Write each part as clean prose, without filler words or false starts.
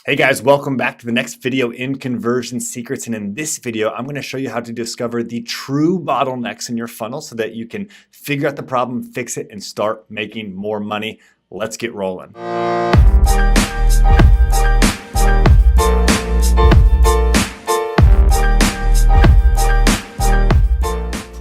Hey guys, welcome back to the next video in Conversion Secrets. And in this video, I'm going to show you how to discover the true bottlenecks in your funnel so that you can figure out the problem, fix it, and start making more money. Let's get rolling.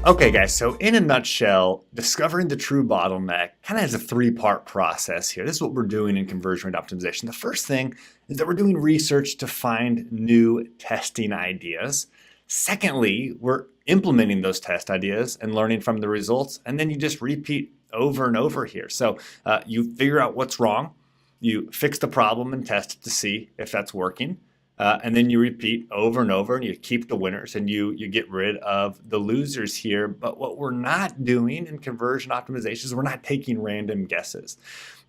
Okay guys, so in a nutshell, discovering the true bottleneck kind of has a three-part process here. This is what we're doing in conversion rate optimization. The first thing is that we're doing research to find new testing ideas. Secondly, we're implementing those test ideas and learning from the results, and then you just repeat over and over here. So you figure out what's wrong, you fix the problem and test it to see if that's working. And then you repeat over and over and you keep the winners and you get rid of the losers here. But what we're not doing in conversion optimization is we're not taking random guesses.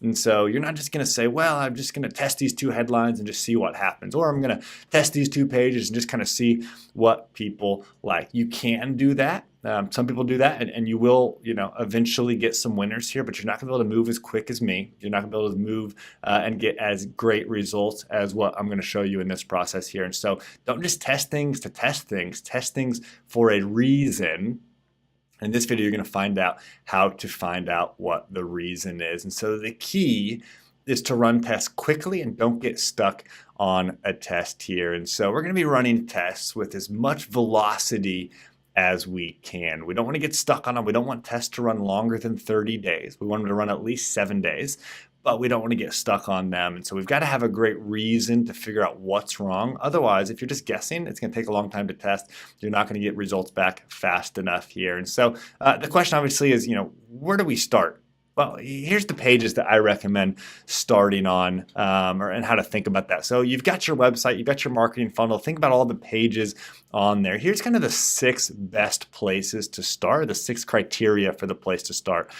And so you're not just going to say, well, I'm just going to test these two headlines and just see what happens. Or I'm going to test these two pages and just kind of see what people like. You can do that. Some people do that, and you will, eventually get some winners here, but you're not going to be able to move as quick as me. You're not going to be able to move and get as great results as what I'm going to show you in this process here. And so don't just test things to test things for a reason. In this video, you're going to find out how to find out what the reason is. And so the key is to run tests quickly and don't get stuck on a test here. And so we're going to be running tests with as much velocity as we can. We don't want to get stuck on them. We don't want tests to run longer than 30 days. We want them to run at least 7 days, but we don't want to get stuck on them. And so we've got to have a great reason to figure out what's wrong. Otherwise, if you're just guessing, it's going to take a long time to test. You're not going to get results back fast enough here. And so the question obviously is, where do we start? Well, here's the pages that I recommend starting on and how to think about that. So you've got your website, you've got your marketing funnel. Think about all the pages on there. Here's kind of the 6 best places to start, the 6 criteria for the place to start.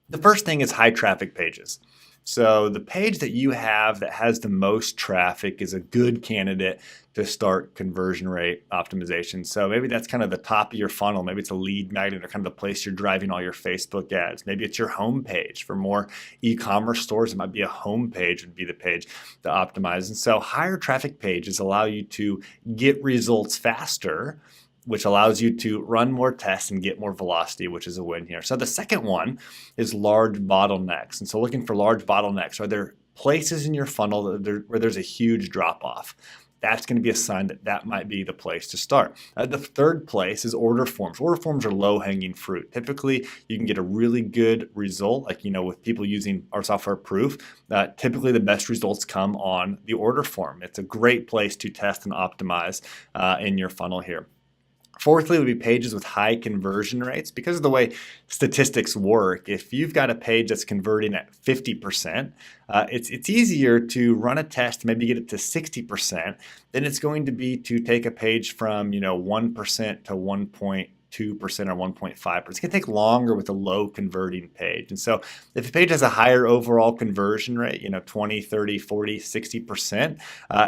The first thing is high traffic pages. So the page that you have that has the most traffic is a good candidate to start conversion rate optimization. So maybe that's kind of the top of your funnel. Maybe it's a lead magnet or kind of the place you're driving all your Facebook ads. Maybe it's your home page. For more e-commerce stores, it might be a home page would be the page to optimize. And so higher traffic pages allow you to get results faster, which allows you to run more tests and get more velocity, which is a win here. So the second one is large bottlenecks. And so looking for large bottlenecks, are there places in your funnel where there's a huge drop off? That's going to be a sign that that might be the place to start. The third place is order forms. Order forms are low-hanging fruit. Typically, you can get a really good result, like, with people using our software Proof. Typically, the best results come on the order form. It's a great place to test and optimize in your funnel here. Fourthly would be pages with high conversion rates. Because of the way statistics work, if you've got a page that's converting at 50%, it's easier to run a test, maybe get it to 60%, than it's going to be to take a page from 1% to 1.2% or 1.5%. It's going to take longer with a low converting page. And so if a page has a higher overall conversion rate, 20, 30, 40, 60%,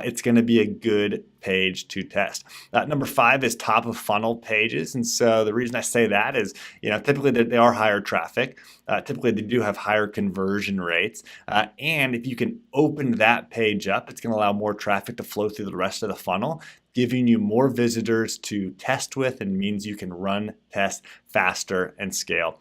it's going to be a good page to test. Number 5 is top of funnel pages. And so the reason I say that is, typically they are higher traffic. Typically they do have higher conversion rates. And if you can open that page up, it's going to allow more traffic to flow through the rest of the funnel, giving you more visitors to test with, and means you can run tests faster and scale.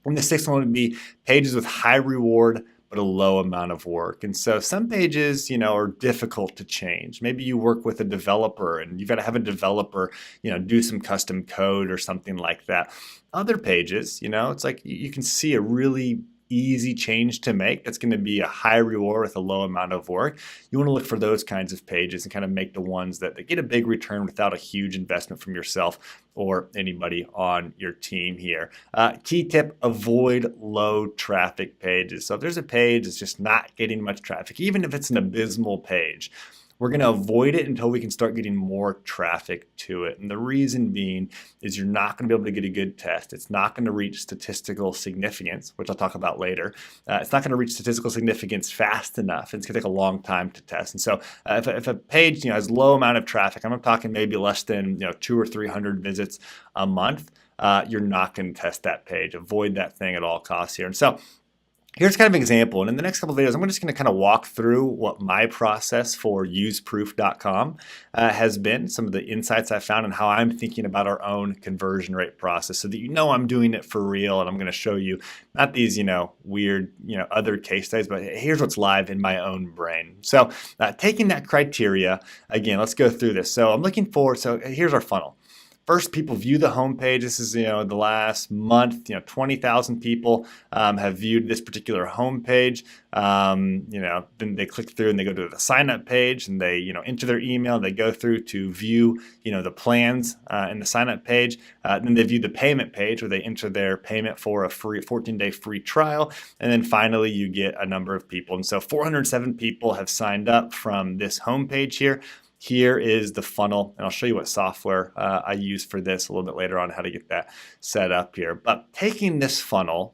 And the 6th one would be pages with high reward but a low amount of work. And so some pages, are difficult to change. Maybe you work with a developer and you've got to have a developer, do some custom code or something like that. Other pages, it's like you can see a really easy change to make that's going to be a high reward with a low amount of work. You want to look for those kinds of pages and kind of make the ones that get a big return without a huge investment from yourself or anybody on your team here. Key tip, avoid low traffic pages. So if there's a page that's just not getting much traffic, even if it's an abysmal page, we're going to avoid it until we can start getting more traffic to it. And the reason being is you're not going to be able to get a good test. It's not going to reach statistical significance, which I'll talk about later. It's not going to reach statistical significance fast enough. It's going to take a long time to test. And so if a page has low amount of traffic, I'm talking maybe less than 200 or 300 visits a month, you're not going to test that page. Avoid that thing at all costs here. And so Here's kind of an example, and in the next couple of videos, I'm just going to kind of walk through what my process for useproof.com has been, some of the insights I found, and how I'm thinking about our own conversion rate process, so that you know I'm doing it for real. And I'm going to show you not these, weird, other case studies, but here's what's live in my own brain. So taking that criteria again, let's go through this. So I'm looking for. So here's our funnel. First, people view the homepage. This is, the last month, 20,000 people have viewed this particular homepage. Then they click through and they go to the sign up page and they, enter their email. They go through to view, the plans in the sign up page. Then they view the payment page where they enter their payment for a free 14-day free trial. And then finally, you get a number of people. And so 407 people have signed up from this homepage here. Here is the funnel, and I'll show you what software I use for this a little bit later on, how to get that set up here. But taking this funnel,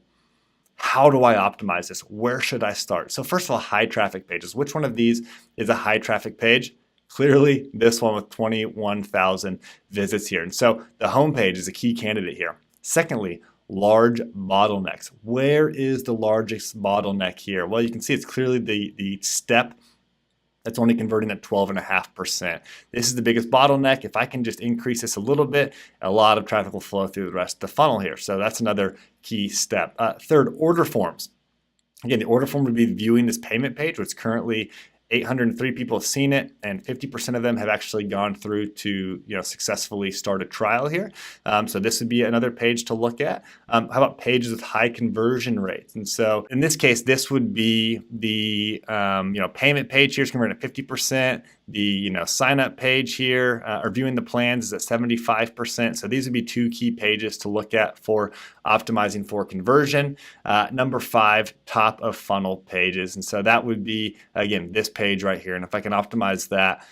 how do I optimize this? Where should I start? So first of all, high traffic pages. Which one of these is a high traffic page? Clearly this one with 21,000 visits here. And so the homepage is a key candidate here. Secondly, large bottlenecks. Where is the largest bottleneck here? Well, you can see it's clearly the step that's only converting at 12.5%. This is the biggest bottleneck. If I can just increase this a little bit, a lot of traffic will flow through the rest of the funnel here. So that's another key step. Third, order forms. Again, the order form would be viewing this payment page, which currently 803 people have seen it, and 50% of them have actually gone through to successfully start a trial here. So this would be another page to look at. How about pages with high conversion rates? And so in this case, this would be the payment page here is converting at 50%. The sign up page here or viewing the plans is at 75%. So these would be two key pages to look at for optimizing for conversion. Number 5, top of funnel pages. And so that would be, again, this page right here. And if I can optimize that,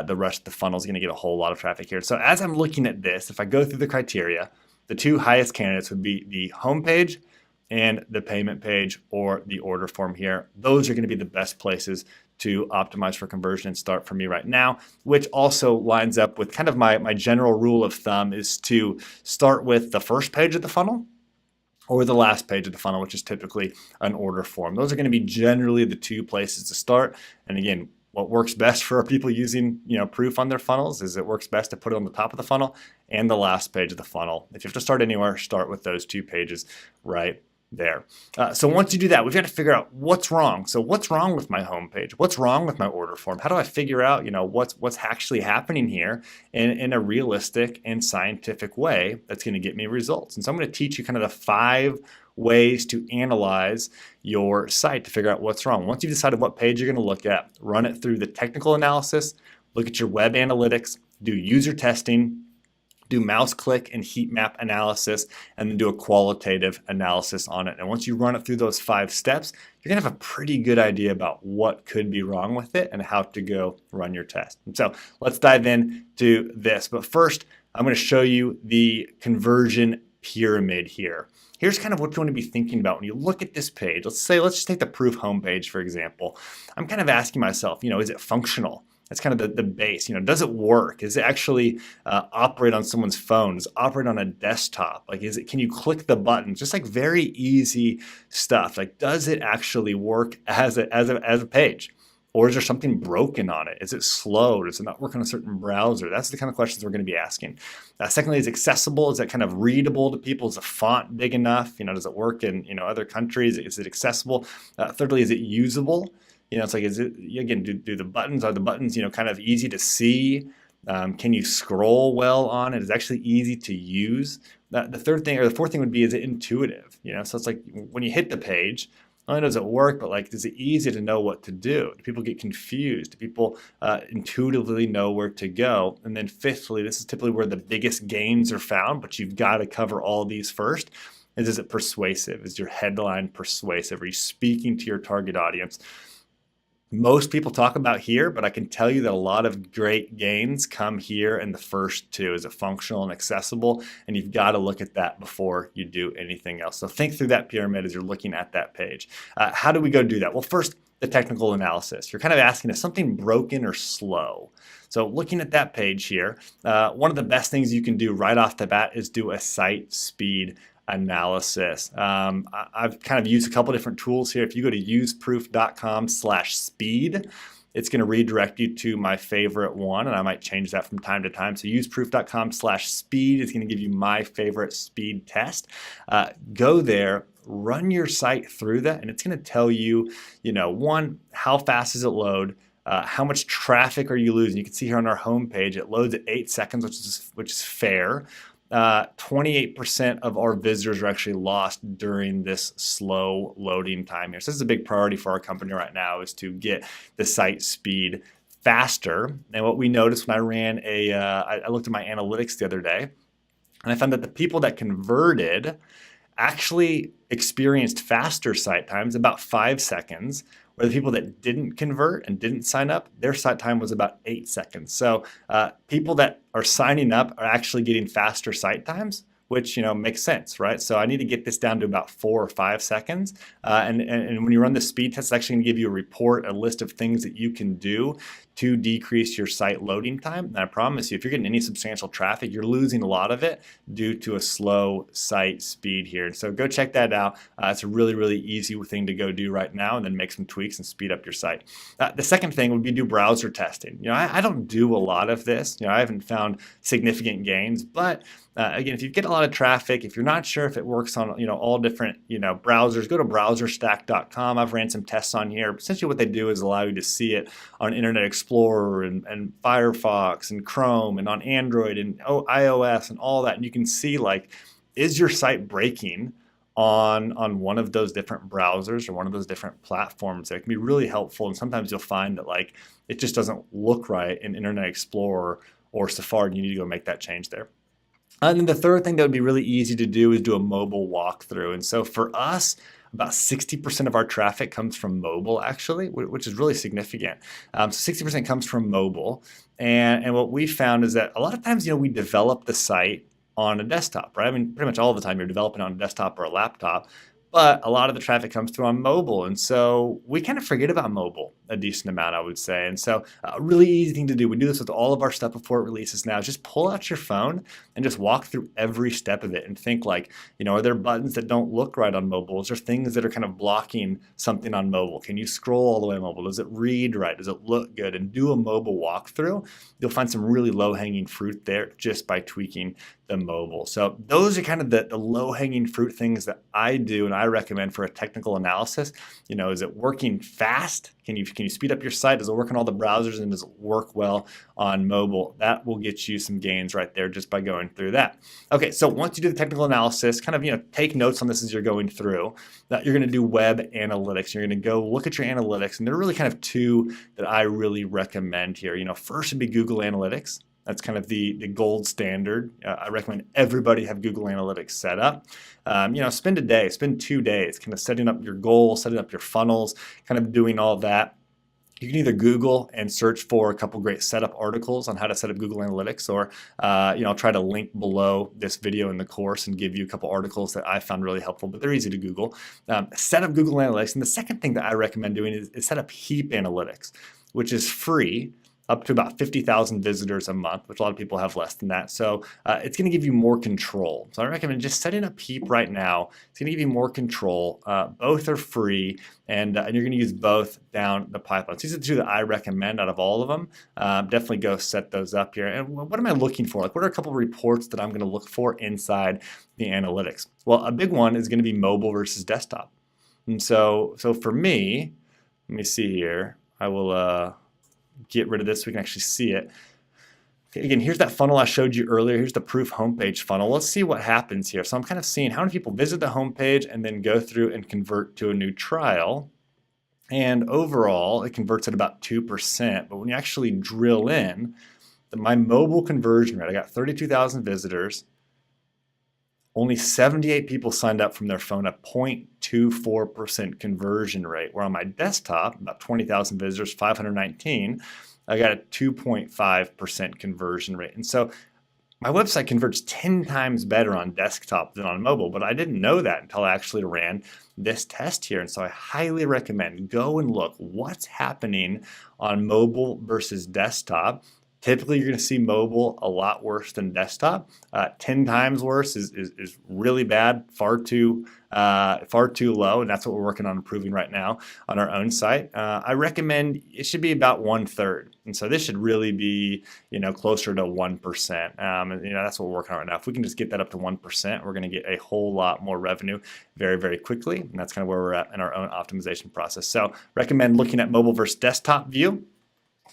the rest of the funnel is going to get a whole lot of traffic here. So as I'm looking at this, if I go through the criteria, the two highest candidates would be the home page and the payment page or the order form here. Those are going to be the best places to optimize for conversion and start for me right now, which also lines up with kind of my general rule of thumb is to start with the first page of the funnel or the last page of the funnel, which is typically an order form. Those are going to be generally the two places to start. And again, what works best for people using proof on their funnels is it works best to put it on the top of the funnel and the last page of the funnel. If you have to start anywhere, start with those two pages right there. So once you do that, we've got to figure out what's wrong. So what's wrong with my homepage? What's wrong with my order form? How do I figure out, what's actually happening here in a realistic and scientific way that's going to get me results? And so I'm going to teach you kind of the 5 ways to analyze your site to figure out what's wrong. Once you've decided what page you're going to look at, run it through the technical analysis, look at your web analytics, do user testing, do mouse click and heat map analysis, and then do a qualitative analysis on it. And once you run it through those 5 steps, you're gonna have a pretty good idea about what could be wrong with it and how to go run your test. And so let's dive into this. But first, I'm gonna show you the conversion pyramid here. Here's kind of what you want to be thinking about when you look at this page. Let's just take the proof homepage, for example. I'm kind of asking myself, is it functional? That's kind of the base. Does it work? Does it actually operate on someone's phone? Does it operate on a desktop? Can you click the buttons? Just like very easy stuff. Like, does it actually work as a page? Or is there something broken on it? Is it slow? Does it not work on a certain browser? That's the kind of questions we're going to be asking. Secondly, is it accessible? Is it kind of readable to people? Is the font big enough? Does it work in other countries? Is it accessible? Thirdly, is it usable? It's like, is it, again, do the buttons, are the buttons, kind of easy to see? Can you scroll well on it? Is it actually easy to use? The fourth thing would be, is it intuitive? So it's like when you hit the page, not only does it work, but is it easy to know what to do? Do people get confused? Do people intuitively know where to go? And then fifthly, this is typically where the biggest gains are found, but you've got to cover all these first. Is it persuasive? Is your headline persuasive? Are you speaking to your target audience? Most people talk about here, but I can tell you that a lot of great gains come here in the first 2. Is it functional and accessible? And you've got to look at that before you do anything else. So think through that pyramid as you're looking at that page. How do we go do that? Well, first, the technical analysis. You're kind of asking, is something broken or slow? So looking at that page here, one of the best things you can do right off the bat is do a site speed analysis. I've kind of used a couple different tools here. If you go to useproof.com/speed, it's going to redirect you to my favorite one, and I might change that from time to time. So useproof.com/speed is going to give you my favorite speed test. Go there, run your site through that, and it's going to tell you, one, how fast does it load? How much traffic are you losing? You can see here on our homepage, it loads at 8 seconds, which is fair. 28% of our visitors are actually lost during this slow loading time here. So this is a big priority for our company right now, is to get the site speed faster. And what we noticed when I ran I looked at my analytics the other day, and I found that the people that converted actually experienced faster site times, about 5 seconds, where the people that didn't convert and didn't sign up, their site time was about 8 seconds. So people that are signing up are actually getting faster site times, which makes sense, right? So I need to get this down to about 4 or 5 seconds. And when you run the speed test, it's actually going to give you a report, a list of things that you can do to decrease your site loading time. And I promise you, if you're getting any substantial traffic, you're losing a lot of it due to a slow site speed here. So go check that out. It's a really, really easy thing to go do right now, and then make some tweaks and speed up your site. The second thing would be do browser testing. I don't do a lot of this. I haven't found significant gains, but again, if you get a lot of traffic, if you're not sure if it works on all different browsers, go to browserstack.com. I've ran some tests on here. Essentially, what they do is allow you to see it on Internet Explorer and Firefox and Chrome and on Android and iOS and all that, and you can see, is your site breaking on one of those different browsers or one of those different platforms. That can be really helpful, and sometimes you'll find that it just doesn't look right in Internet Explorer or Safari, and you need to go make that change there. And then the third thing that would be really easy to do is do a mobile walkthrough. And so for us, about 60% of our traffic comes from mobile, actually, which is really significant. So 60% comes from mobile. And what we found is that a lot of times, we develop the site on a desktop, right? I mean, pretty much all the time you're developing on a desktop or a laptop. But a lot of the traffic comes through on mobile. And so we kind of forget about mobile a decent amount, I would say. And so a really easy thing to do, we do this with all of our stuff before it releases now, is just pull out your phone and just walk through every step of it and think are there buttons that don't look right on mobile? Is there things that are kind of blocking something on mobile? Can you scroll all the way on mobile? Does it read right? Does it look good? And do a mobile walkthrough. You'll find some really low-hanging fruit there just by tweaking the mobile. So those are kind of the low-hanging fruit things that I do and I recommend for a technical analysis. Is it working fast? Can you speed up your site? Does it work on all the browsers, and does it work well on mobile? That will get you some gains right there just by going through that. Okay, so once you do the technical analysis, kind of take notes on this as you're going through. You're going to do web analytics. You're going to go look at your analytics, and there are really kind of two that I really recommend here. First would be Google Analytics. That's kind of the gold standard. I recommend everybody have Google Analytics set up. Spend a day, spend 2 days kind of setting up your goals, setting up your funnels, kind of doing all that. You can either Google and search for a couple great setup articles on how to set up Google Analytics, or I'll try to link below this video in the course and give you a couple articles that I found really helpful, but they're easy to Google. Set up Google Analytics. And the second thing that I recommend doing is set up Heap Analytics, which is free, up to about 50,000 visitors a month, which a lot of people have less than that. So it's going to give you more control. So I recommend just setting up Heap right now. It's going to give you more control. Both are free, and you're going to use both down the pipeline. So these are the two that I recommend out of all of them. Definitely go set those up here. And what am I looking for? What are a couple of reports that I'm going to look for inside the analytics? Well, a big one is going to be mobile versus desktop. And so for me, let me see here. I will get rid of this so we can actually see it. Okay, again, here's that funnel I showed you earlier. Here's the proof homepage funnel. Let's see what happens here. So I'm kind of seeing how many people visit the homepage and then go through and convert to a new trial. And overall, it converts at about 2%. But when you actually drill in, my mobile conversion rate, I got 32,000 visitors. Only 78 people signed up from their phone, a 0.24% conversion rate. Where on my desktop, about 20,000 visitors, 519, I got a 2.5% conversion rate. And so my website converts 10 times better on desktop than on mobile, but I didn't know that until I actually ran this test here. And so I highly recommend go and look what's happening on mobile versus desktop. Typically, you're going to see mobile a lot worse than desktop. 10 times worse is really bad, far too low, and that's what we're working on improving right now on our own site. I recommend it should be about 1/3, and so this should really be closer to 1%. And that's what we're working on right now. If we can just get that up to 1%, we're going to get a whole lot more revenue very, very quickly, and that's kind of where we're at in our own optimization process. So recommend looking at mobile versus desktop view.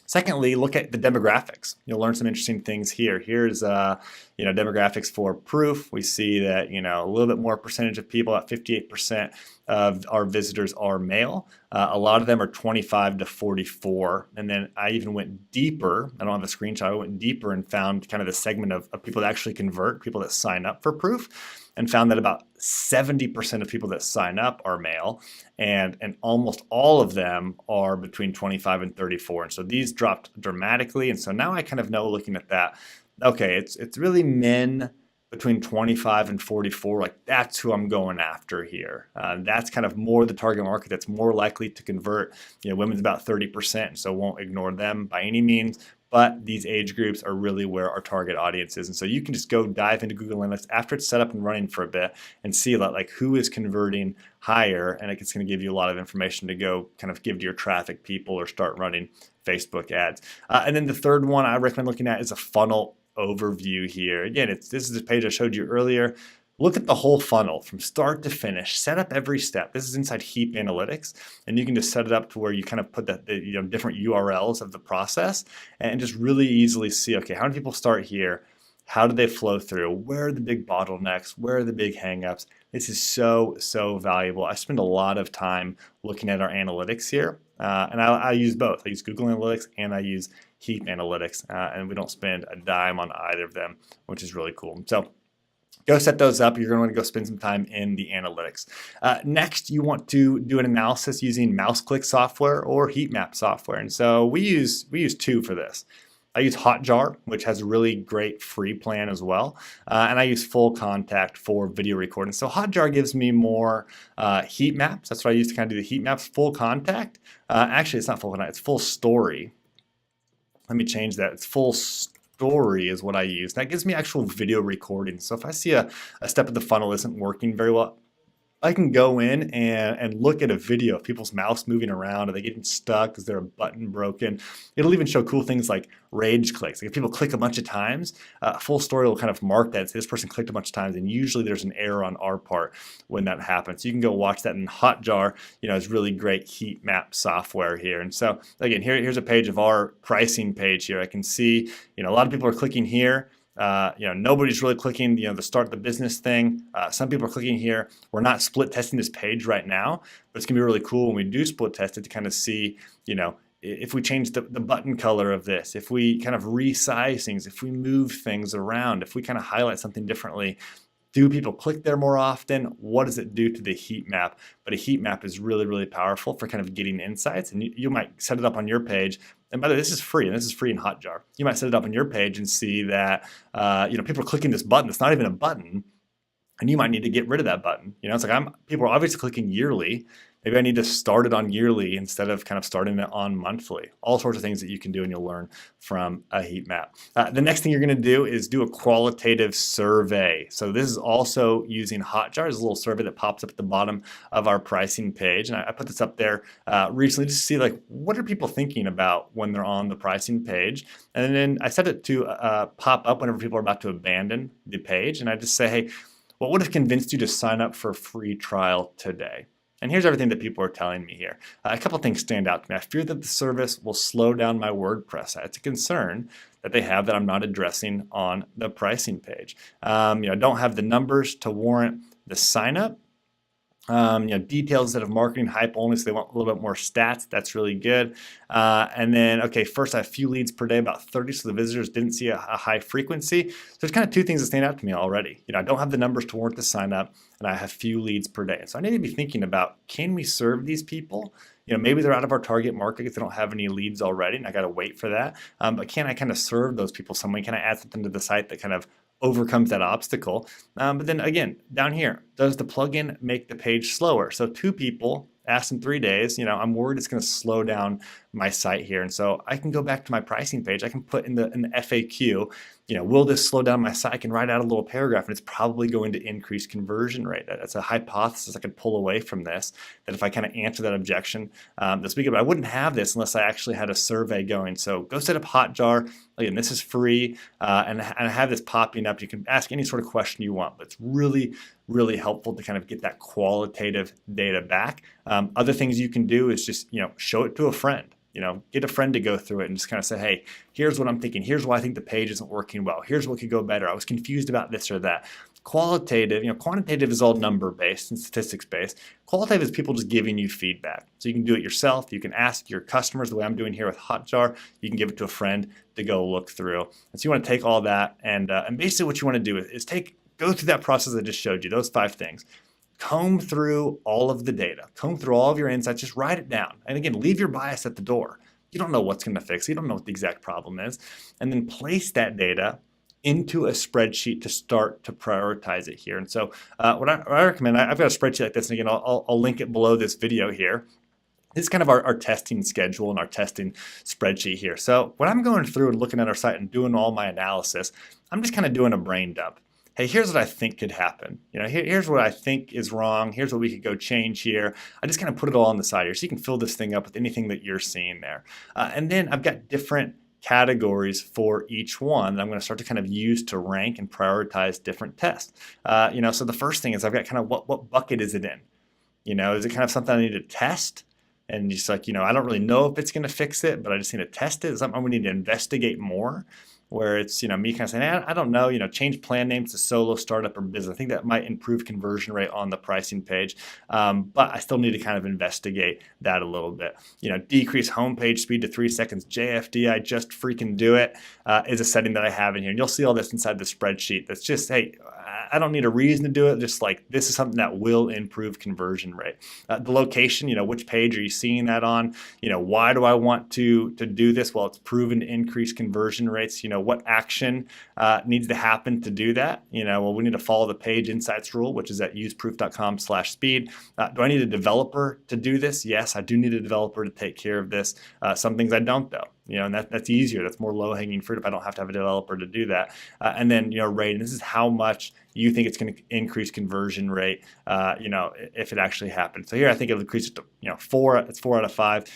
Secondly, look at the demographics. You'll learn some interesting things here. Here's demographics for proof. We see that a little bit more percentage of people, at 58% of our visitors are male. A lot of them are 25 to 44. And then I even went deeper. I don't have a screenshot. I went deeper and found kind of the segment of people that actually convert, people that sign up for proof, and found that about 70% of people that sign up are male, and almost all of them are between 25 and 34. And so these dropped dramatically. And so now I kind of know, looking at that, okay, it's really men between 25 and 44. Like, that's who I'm going after here. That's kind of more the target market that's more likely to convert. Women's about 30%, so won't ignore them by any means. But these age groups are really where our target audience is. And so you can just go dive into Google Analytics after it's set up and running for a bit and see like who is converting higher. And it's going to give you a lot of information to go kind of give to your traffic people or start running Facebook ads. And then the third one I recommend looking at is a funnel overview here. Again, this is the page I showed you earlier. Look at the whole funnel from start to finish. Set up every step. This is inside Heap Analytics, and you can just set it up to where you kind of put the different URLs of the process and just really easily see, okay, how many people start here? How do they flow through? Where are the big bottlenecks? Where are the big hangups? This is so valuable. I spend a lot of time looking at our analytics here, and I use both. I use Google Analytics and I use Heap Analytics, and we don't spend a dime on either of them, which is really cool. So go set those up. You're going to want to go spend some time in the analytics. Next, you want to do an analysis using mouse click software or heat map software. And so we use two for this. I use Hotjar, which has a really great free plan as well. And I use Full Contact for video recording. So Hotjar gives me more heat maps. That's what I use to kind of do the heat maps. Full Contact. Actually, it's not Full Contact. It's Full Story. Let me change that. It's Full Story is what I use. That gives me actual video recording. So if I see a step of the funnel isn't working very well, I can go in and look at a video of people's mouse moving around. Are they getting stuck? Is there a button broken? It'll even show cool things like rage clicks. Like if people click a bunch of times, Full Story will kind of mark that. Say this person clicked a bunch of times, and usually there's an error on our part when that happens. So you can go watch that in Hotjar. It's really great heat map software here. And so again, here's a page of our pricing page here. I can see, a lot of people are clicking here. Nobody's really clicking, the start the business thing. Some people are clicking here. We're not split testing this page right now, but it's gonna be really cool when we do split test it to kind of see, if we change the button color of this, if we kind of resize things, if we move things around, if we kind of highlight something differently. Do people click there more often? What does it do to the heat map? But a heat map is really, really powerful for kind of getting insights. And you might set it up on your page. And by the way, this is free, and this is free in Hotjar. You might set it up on your page and see that people are clicking this button. It's not even a button, and you might need to get rid of that button. It's like people are obviously clicking yearly. Maybe I need to start it on yearly instead of kind of starting it on monthly. All sorts of things that you can do and you'll learn from a heat map. The next thing you're going to do is do a qualitative survey. So this is also using Hotjar. There's a little survey that pops up at the bottom of our pricing page. And I put this up there recently just to see what are people thinking about when they're on the pricing page. And then I set it to pop up whenever people are about to abandon the page. And I just say, hey, what would have convinced you to sign up for a free trial today? And here's everything that people are telling me here. A couple things stand out to me. I fear that the service will slow down my WordPress. It's a concern that they have that I'm not addressing on the pricing page. I don't have the numbers to warrant the sign up. Details instead of marketing hype only, so they want a little bit more stats. That's really good. And then, first I have a few leads per day, about 30, so the visitors didn't see a high frequency. So there's kind of two things that stand out to me already. I don't have the numbers to warrant the sign up, and I have few leads per day. So I need to be thinking about, can we serve these people? Maybe they're out of our target market if they don't have any leads already, and I got to wait for that. But can I kind of serve those people some way? Can I add something to the site that kind of overcomes that obstacle? But then again, down here, does the plugin make the page slower? So 2 people asked in 3 days, I'm worried it's going to slow down my site here. And so I can go back to my pricing page. I can put in the FAQ, will this slow down my site? I can write out a little paragraph, and it's probably going to increase conversion rate. That's a hypothesis I could pull away from this, that if I kind of answer that objection this week, but I wouldn't have this unless I actually had a survey going. So go set up Hotjar. Again, this is free, and I have this popping up. You can ask any sort of question you want, but it's really, really helpful to kind of get that qualitative data back. Other things you can do is just, show it to a friend. Get a friend to go through it and just kind of say, hey, here's what I'm thinking. Here's why I think the page isn't working well. Here's what could go better. I was confused about this or that. Qualitative, quantitative is all number-based and statistics-based. Qualitative is people just giving you feedback. So you can do it yourself. You can ask your customers the way I'm doing here with Hotjar. You can give it to a friend to go look through. And so you want to take all that and basically what you want to do is go through that process I just showed you, those 5 things. Comb through all of the data, comb through all of your insights, just write it down. And again, leave your bias at the door. You don't know what's going to fix it. You don't know what the exact problem is. And then place that data into a spreadsheet to start to prioritize it here. And so what I recommend, I've got a spreadsheet like this, and again, I'll link it below this video here. This is kind of our testing schedule and our testing spreadsheet here. So when I'm going through and looking at our site and doing all my analysis, I'm just kind of doing a brain dump. Hey, here's what I think could happen. Here's what I think is wrong. Here's what we could go change here. I just kind of put it all on the side here so you can fill this thing up with anything that you're seeing there. And then I've got different categories for each one that I'm going to start to kind of use to rank and prioritize different tests. So the first thing is I've got kind of what bucket is it in? Is it kind of something I need to test? And just like, I don't really know if it's going to fix it, but I just need to test it. Is something we need to investigate more? Where it's, me kind of saying, I don't know, change plan names to solo, startup, or business. I think that might improve conversion rate on the pricing page, but I still need to kind of investigate that a little bit. Decrease homepage speed to 3 seconds. JFDI, just freaking do it, is a setting that I have in here. And you'll see all this inside the spreadsheet. That's just, hey, I don't need a reason to do it. Just like this is something that will improve conversion rate. The location, which page are you seeing that on? Why do I want to do this? Well, it's proven to increase conversion rates. What action needs to happen to do that? Well, we need to follow the page insights rule, which is at useproof.com/speed. Do I need a developer to do this? Yes, I do need a developer to take care of this. Some things I don't though. And that's easier. That's more low-hanging fruit if I don't have to have a developer to do that. And then, rate. And this is how much you think it's going to increase conversion rate, if it actually happens. So here I think it'll increase it to, 4. It's 4 out of 5.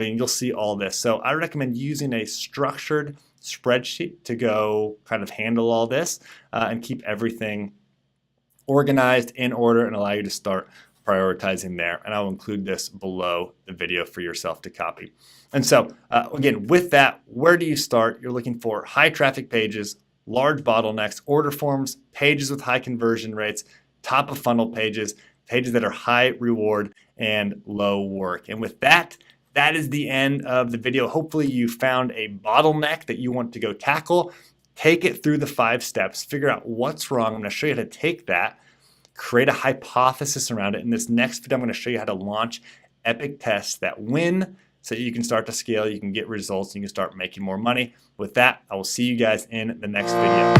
You'll see all this. So I recommend using a structured spreadsheet to go kind of handle all this and keep everything organized, in order, and allow you to start prioritizing there. And I'll include this below the video for yourself to copy. And so again, with that, where do you start? You're looking for high traffic pages, large bottlenecks, order forms, pages with high conversion rates, top of funnel pages, pages that are high reward and low work. And with that, that is the end of the video. Hopefully you found a bottleneck that you want to go tackle. Take it through the 5 steps, figure out what's wrong. I'm going to show you how to take that, create a hypothesis around it. In this next video, I'm going to show you how to launch epic tests that win so you can start to scale, you can get results, and you can start making more money. With that, I will see you guys in the next video.